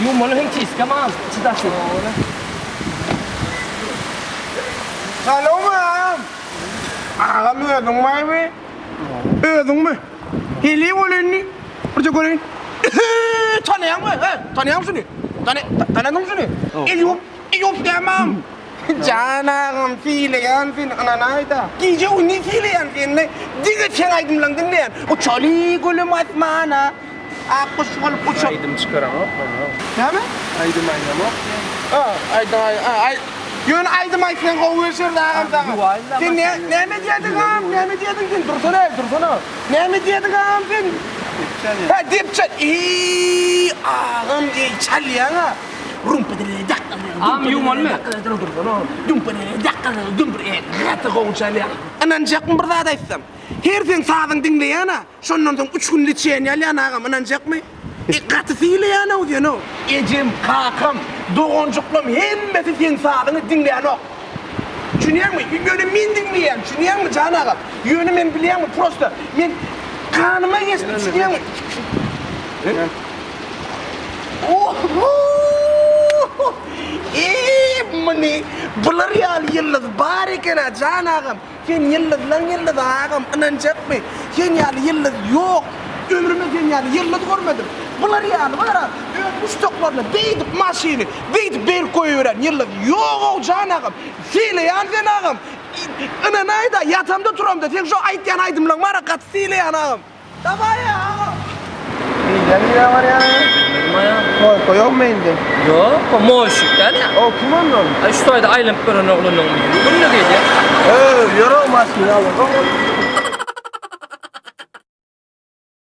Yum onu hem tiskamam. Çıdaşın. Salom ağam. Ağam ödün mü? Ödün mü? Hili olenni. Burcu görün. Tanıyan mı? Tanıyan mısın? Tanıdın mısın? İyop demem. Canağım fiileyen fin ananayda. Gece uni fiileyen finne. Diga çenaydım lan dinleyen. O çali gülüm atmana. Aku sol pucuk. Aydım çıkaramam. Ne mi? Aydım aynamak. Aydım. Yön aydım aytsan kovuyorsun dağım dağım. Sen ne mi diyedin ağam? Ne mi diyedin sen? Dursana. Ne mi diyedin ağam sen? Ha dipçen. Ağam diye çalıyana. Rumpedele dakkan. Ağam yumon mu? Dumpedele dakkan. Dumpedele gata kovu çalıyan. Anancak mı burada etsem? Her sen sağdan dinleyana. Şondan sonra 3 gün liçeyen yalan ağam anancak mı? Katı fiileyana o diyor no. Ecem, kakam, doğuncuklam hemmesi sen sağdığını dinleyen o. Çünüyen mi? Böyle min dinleyen. Çünüyen mi can ağam? Yönü men bileyen mi? Prosta. Men kanıma geçti. Çünüyen mi? Mani bular ya yıldız bari kena can ağam. Sen yıldız lan yıldız ağam anancak mı? Sen yani yıldız yok. Ömrümde sen yani yıldız görmedim. Bunlar yani var ha. Müştaklarla beydip maşini, beydip bir koyuveren yıldız yok o can ağam. Sile yan sen ağam. Ananayda yatamda turam da sen şu aytyan aydım lan mara kat sile yan ağam. Tamam ya ağam. Yani var ya. Koyuyor mu indi? Yok, moşuk yani. O kim onun? Şu ayda aylım bir oğlunun mu? Bunu ne diyecek? Yorulmasın ya.